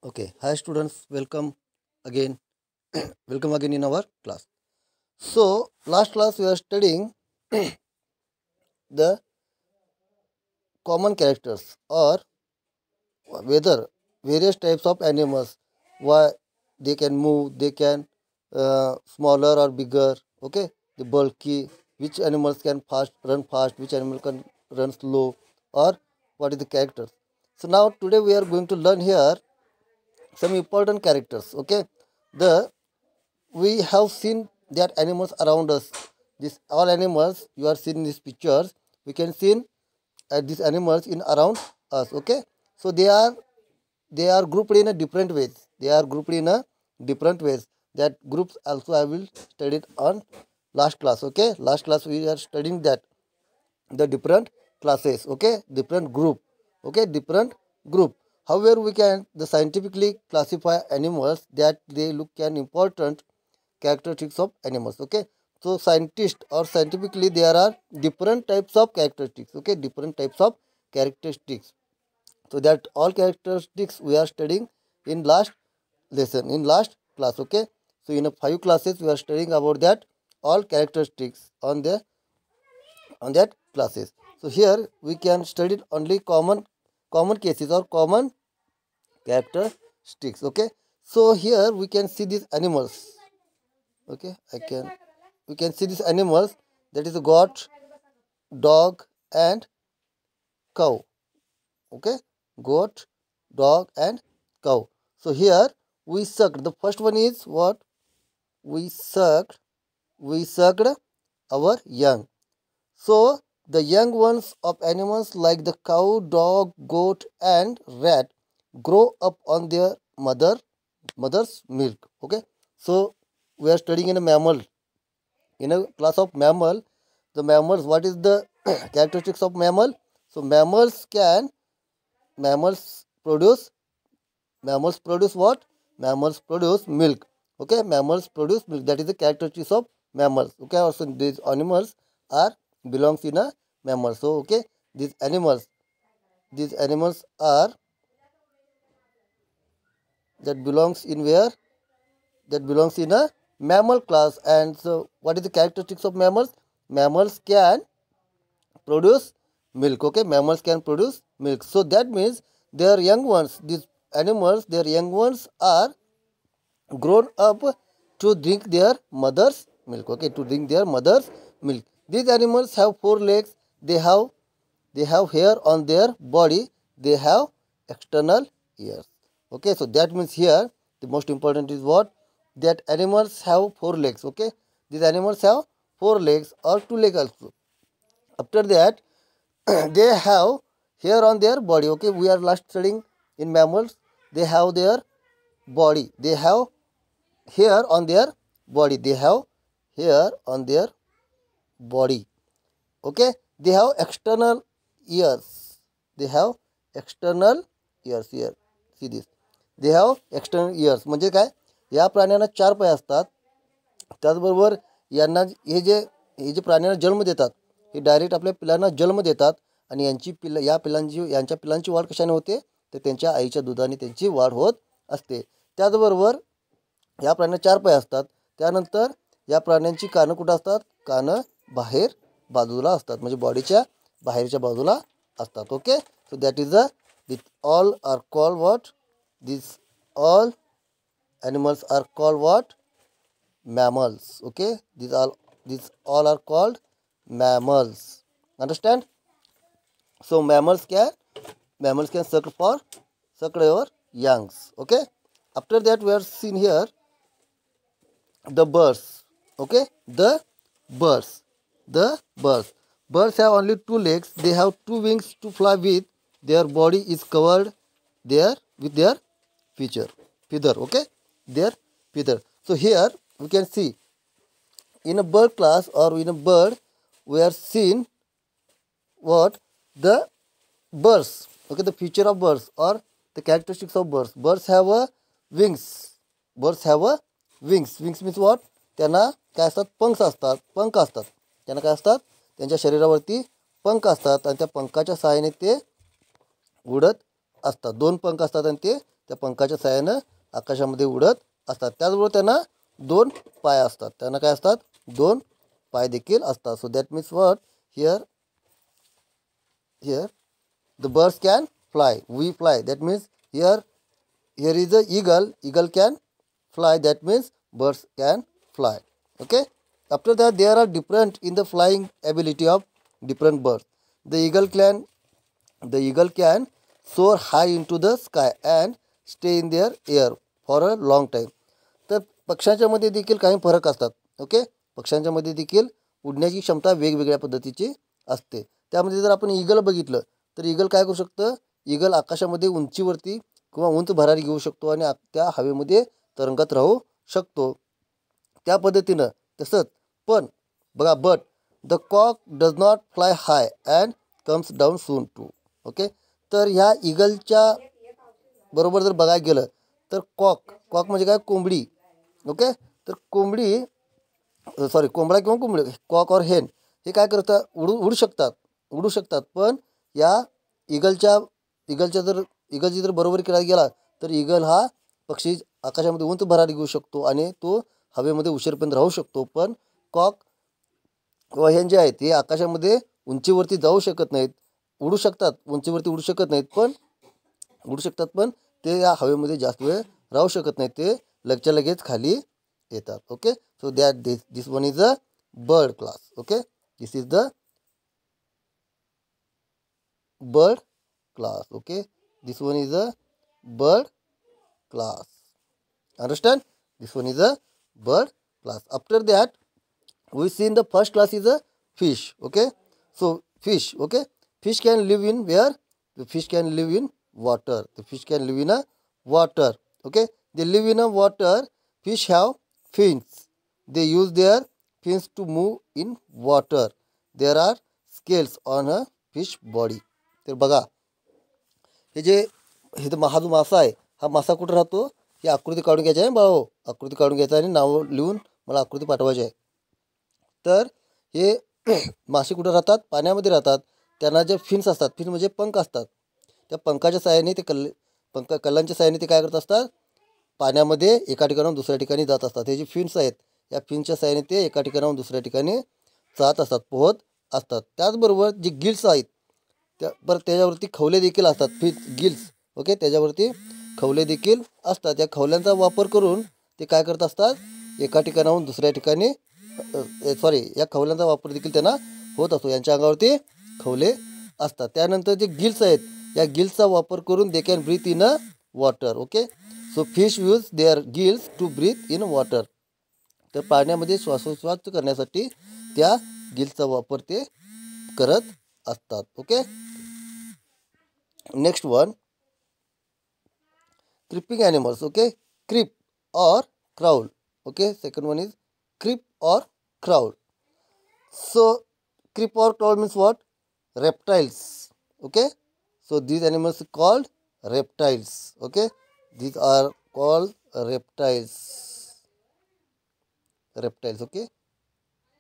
Okay, hi students, welcome again. Welcome again in our class. So, last class we are studying the common characters or whether various types of animals, why they can move, they can smaller or bigger. Okay, the bulky, which animals can run fast, which animal can run slow, or what is the characters. So now today we are going to learn here some important characters. Okay, the we have seen that animals around us. These all animals you are seeing in these pictures. We can see these animals in around us. Okay, so they are grouped in a different ways. They are grouped in a different ways. That groups also I will study it on last class. Okay, last class we are studying that the different classes. Okay, different group. Okay, different group. However, we can the scientifically classify animals that they look an important characteristics of animals. Okay, so scientists or scientifically there are different types of characteristics. Okay, different types of characteristics. So that all characteristics we are studying in last lesson, in last class. Okay, so in a 5 classes we are studying about that all characteristics on that classes. So here we can study only common cases or common characteristics. Okay, so here we can see these animals. Okay, we can see these animals, that is a goat, dog and cow. Okay, goat, dog and cow. So here we sucked, the first one is what, we sucked we sucked our young. So the young ones of animals like the cow, dog, goat and rat grow up on their mother's milk. Okay, so we are studying in a mammal, in a class of mammal. The mammals, what is the characteristics of mammal? So mammals produce, what, mammals produce milk. Okay, mammals produce milk, that is the characteristics of mammals. Okay, also these animals are belongs in a mammal. So okay, these animals, are that belongs in where, that belongs in a mammal class. And so what is the characteristics of mammals? Mammals can produce milk. Okay, mammals can produce milk. So that means their young ones, these animals, their young ones are grown up to drink their mother's milk. Okay, to drink their mother's milk. These animals have 4 legs. They have hair on their body. They have external ears. Okay, so that means here the most important is what, that animals have 4 legs. Okay, these animals have 4 legs or 2 legs also. After that they have hair on their body. Okay, we are last studying in mammals. They have their body, they have hair on their body, they have hair on their body. Okay, they have external ears, they have external ears. Here see this, they have external ears. म्हणजे काय, या प्राण्यांना 4 पाय असतात. त्याचबरोबर यांना हे जे प्राण्यांना जन्म देतात, हे डायरेक्ट आपल्या पिलांना जन्म देतात. आणि यांच्या पिलांची वाढ कशाने होते, तर त्यांच्या आईच्या दुधाने त्यांची वाढ होत असते. त्याचबरोबर या प्राण्यांना 4 पाय असतात. त्यानंतर या प्राण्यांची कानं कुठं असतात, कानं बाहेर बाजूला असतात, म्हणजे बॉडीच्या बाहेरच्या बाजूला असतात. Okay, so that is this all are called what, this all animals are called what, mammals. Okay, these all are called mammals. Understand? So mammals can suckle your youngs. Okay, after that we are seen here the birds. Okay, birds the birds have only 2 legs. They have 2 wings to fly with. Their body is covered there with their feather. Okay, their feather. So here we can see in a bird class or in a bird we are seen what, the birds. Okay, the feature of birds or the characteristics of birds. Birds have a wings. Birds have a wings means what, त्यांना काय असतात, पंख असतात. त्यांना काय असतात, त्यांच्या शरीरावरती पंख असतात आणि त्या पंखाच्या सहाय्याने ते उडत असतात. 2 पंख असतात आणि ते त्या पंखाच्या साहाय्यानं आकाशामध्ये उडत असतात. त्याचबरोबर त्यांना 2 पाय असतात. त्यांना काय असतात? 2 पाय देखील असतात. So that means what here the birds can fly. We fly. That means here is a eagle. Eagle can fly. That means birds can fly. Okay. After that, there are different in the flying ability of different birds. The eagle can soar high into the sky and stay in their air for a long time. तर पक्ष्यांच्या मध्ये देखील काही फरक असतात. Okay. पक्ष्यांच्या मध्ये देखील उडण्याची क्षमता वेगवेगळ्या पद्धतीची असते. त्यामध्ये जर आपण ईगल बघितलं तर ईगल काय करू शकतं? ईगल आकाशामध्ये उंचीवरती किंवा उंच भरारी घेऊ शकतो आणि त्या हवेमध्ये तरंगत राहू शकतो. त्या पद्धतीनं तसंच पण बघा, but the cock does not fly high and comes down soon too. Okay. तर ह्या ईगलच्या बरोबर जर बघायला गेलं तर कॉक म्हणजे काय? कोंबडी. ओके. तर कोंबडी कोंबडा किंवा कोंबडी, कॉक और हेन हे काय करतात? उडू शकतात. पण या ईगलची जर बरोबरी करायला गेला तर ईगल हा पक्षी आकाशामध्ये उंच भरारी घेऊ शकतो आणि तो हवेमध्ये उशीरपर्यंत राहू शकतो. पण कॉक किंवा हेन जे आहेत ते आकाशामध्ये उंचीवरती जाऊ शकत नाहीत. उंचीवरती उडू शकतात पण ते या हवेमध्ये जास्त वेळ राहू शकत नाहीत. ते लगेच खाली येतात. Okay. So that this one is a bird class. Okay. This is the bird class. Okay, this one is a bird class. Understand? This one is a bird class. After that, we see in the first class is a fish. Okay. So fish. Okay. Fish can live in where? The fish can live in water. The fish can live in a water. Okay. They live in a water. Fish have fins. They use their fins to move in water. There are scales on a fish body. तर बघा, हा जो मासा आहे, हा मासा कुठं राहतो? ही आकृती काढून घ्यायची आहे भाऊ. आकृती काढून घ्यायचं आणि नाव लिहून मला आकृती पाठवायची आहे. तर हे मासे कुठं राहतात? पाण्यामध्ये राहतात. त्यांना जे फिन्स असतात, फिन्स म्हणजे पंख असतात. त्या पंखाच्या साहाय्याने ते कल्लांच्या साहाय्याने ते काय करत असतात? पाण्यामध्ये एका ठिकाणाहून दुसऱ्या ठिकाणी जात असतात. हे जे फिन्स आहेत, या फिन्सच्या साहाय्याने ते एका ठिकाणाहून दुसऱ्या ठिकाणी जात असतात, पोहत असतात. त्याचबरोबर जे गिल्स आहेत त्याच्यावरती खवले देखील असतात. गिल्स. ओके. त्याच्यावरती खवले देखील असतात. या खवल्यांचा वापर करून ते काय करत असतात? एका ठिकाणाहून दुसऱ्या ठिकाणी या खवल्यांचा वापर देखील त्यांना होत असतो. यांच्या अंगावरती खवले असतात. त्यानंतर जे गिल्स आहेत, या गिल्सचा वापर करून they can breathe in a water. Okay. So fish use their gills to breathe in water. तर पाण्यामध्ये श्वासोच्छ्वास करण्यासाठी त्या गिल्सचा वापर ते करत असतात. Okay. Next one, creeping animals. Okay. Creep or crawl. Okay. Second one is creep or crawl. So creep or crawl means what? Reptiles. Okay. So these animals are called reptiles. Okay. These are called reptiles. Okay.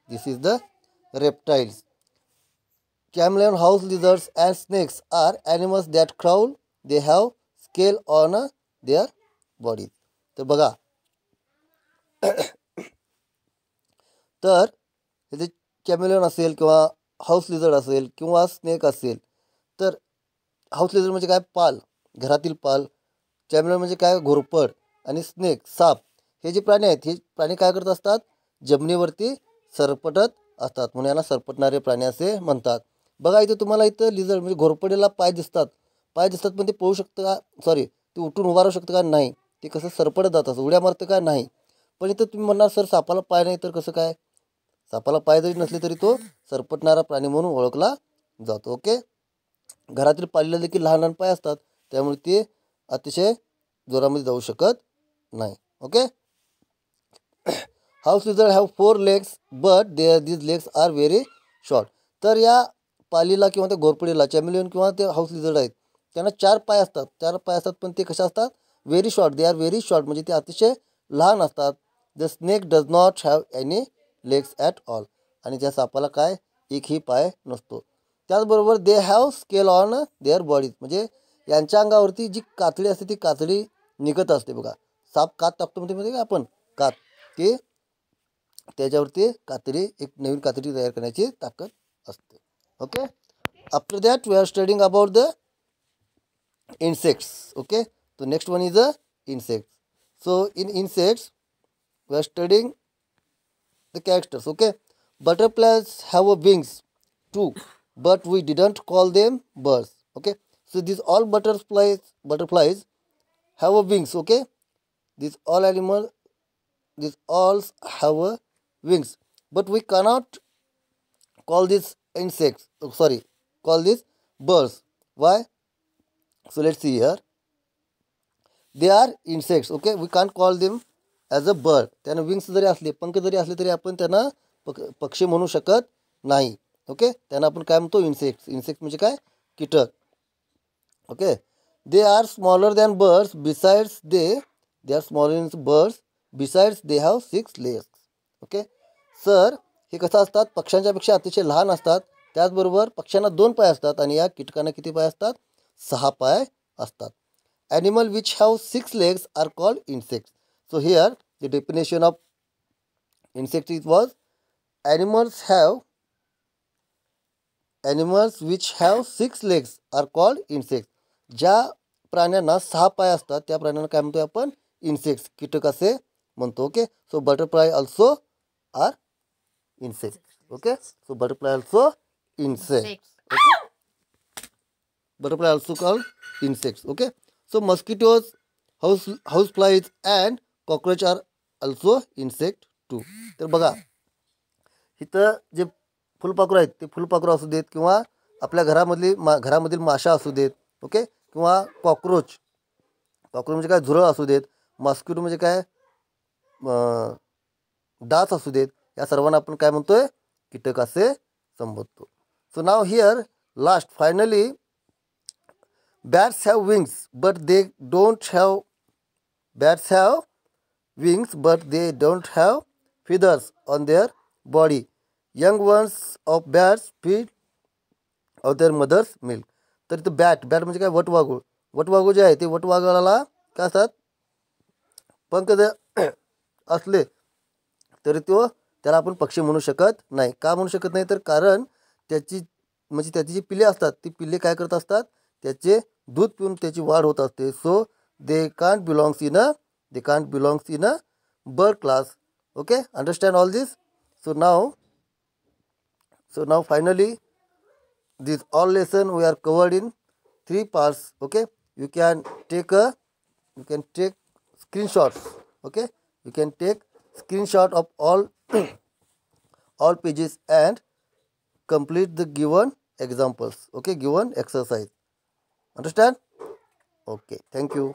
This is the reptiles. Chameleon, house lizards and snakes are animals that crawl. They have scale on their bodies. तर बघा, तर हे जे कॅमेलियन असेल किंवा house lizard असेल किंवा snake असेल, तर house lizard म्हणजे काय? पाल, घरातील पाल. कॅमेलियन म्हणजे काय? घोरपड. आणि स्नेक, साप. हे जे प्राणी आहेत, हे प्राणी काय करत असतात? जमिनीवरती सरपटत असतात, म्हणून यांना सरपटणारे प्राणी असे म्हणतात. बघा, इथं तुम्हाला इथं लिझर्ड म्हणजे घोरपडीला पाय दिसतात, पण ते पोहू शकतं का? ते उठून उभा राहू शकतं का? नाही. ते कसं सरपटत जातं, उड्या मारतं का? नाही. पण इथं तुम्ही म्हणणार, सर सापाला पाय नाही तर कसं काय? सापाला पाय जरी नसले तरी तो सरपटणारा प्राणी म्हणून ओळखला जातो. ओके. घरातील पाळीला देखील लहान लहान पाय असतात, त्यामुळे ते अतिशय जोरामध्ये जाऊ शकत नाही. Okay. House lizard have 4 legs but these legs are very short. तर या पालीला किंवा त्या घोरपडीला, चॅमेलियन किंवा ते हाऊस लिझर्ड आहेत, त्यांना 4 पाय असतात. पण ते कशा असतात? Very short. They are very short, म्हणजे ते अतिशय लहान असतात. The snake does not have any legs at all. आणि त्या सापाला काय? एकही पाय नसतो. त्याचबरोबर they have scale on their bodies, म्हणजे यांच्या अंगावरती जी कातडी असते ती कातडी निघत असते बघा. साप कात टाकतो म्हणजे का आपण कात, ते त्याच्यावरती कात्री, एक नवीन कात्री तयार करण्याची ताकद असते. Okay. After that we are studying about the insects. Okay, so next one is the insects. So in insects we are studying the characters. Okay, butterflies have a wings too, but we didn't call them birds. Okay, so these all butterflies have a wings. Okay, these all animals, these all have a wings, but we cannot call these insects, sorry, call these birds. Why? So let's see here. They are insects. Okay, we can't call them as a bird. त्यांना wings जरी असले, पंख जरी असले तरी आपण त्यांना पक्षी म्हणू शकत नाही. ओके, त्यांना आपण काय म्हणतो? इन्सेक्ट्स. इन्सेक्ट म्हणजे काय? कीटक. Okay, they are smaller than birds besides they are smaller than birds besides they have 6 legs. Okay sir, हे कसं असतात? पक्ष्यांच्या पेक्षा अतिशय लहान असतात. त्याचबरोबर पक्ष्यांना 2 पाय असतात आणि या कीटकांना किती पाय असतात? 6 पाय असतात. Animal which have 6 legs are called insects. So here the definition of insect was animals which have 6 legs are called insects. ज्या प्राण्यांना 6 पाय असतात त्या प्राण्यांना काय म्हणतो आपण? इन्सेक्ट्स, कीटक असे म्हणतो. Okay, so butterfly also are insects. Okay, so butterfly also insects. Okay, butterfly also called insects. Okay, so mosquitoes, houseflies and cockroach are also insect too. तर बघा, इथं जे फुलपाखरू आहेत ते फुलपाखरू असू देत किंवा आपल्या घरामधील माशा असू देत. ओके, किंवा कॉक्रोच म्हणजे काय? झुरळ असू देत. मॉस्किटो म्हणजे काय? डास असू देत. या सर्वांना आपण काय म्हणतोय? कीटक असे संबोधतो. So now here last finally, bats have wings but they don't have feathers on their body. Young ones of bats feed of their mother's milk. तर इथं बॅट म्हणजे काय? वटवाघूळ जे आहे ते वटवाघळाला काय असतात? पंख जर असले तरी त्याला आपण पक्षी म्हणू शकत नाही. का म्हणू शकत नाही? तर कारण त्याची जी पिल्ले असतात ती पिल्ले काय करत असतात? त्याचे दूध पिऊन त्याची वाढ होत असते. So they can't belongs in a bird class. Okay, understand all this. So now finally this all lesson we are covered in 3 parts. Okay, you can take screenshots. Okay, you can take screenshot of all pages and complete the given examples. Okay, given exercise. Understand? Okay, thank you.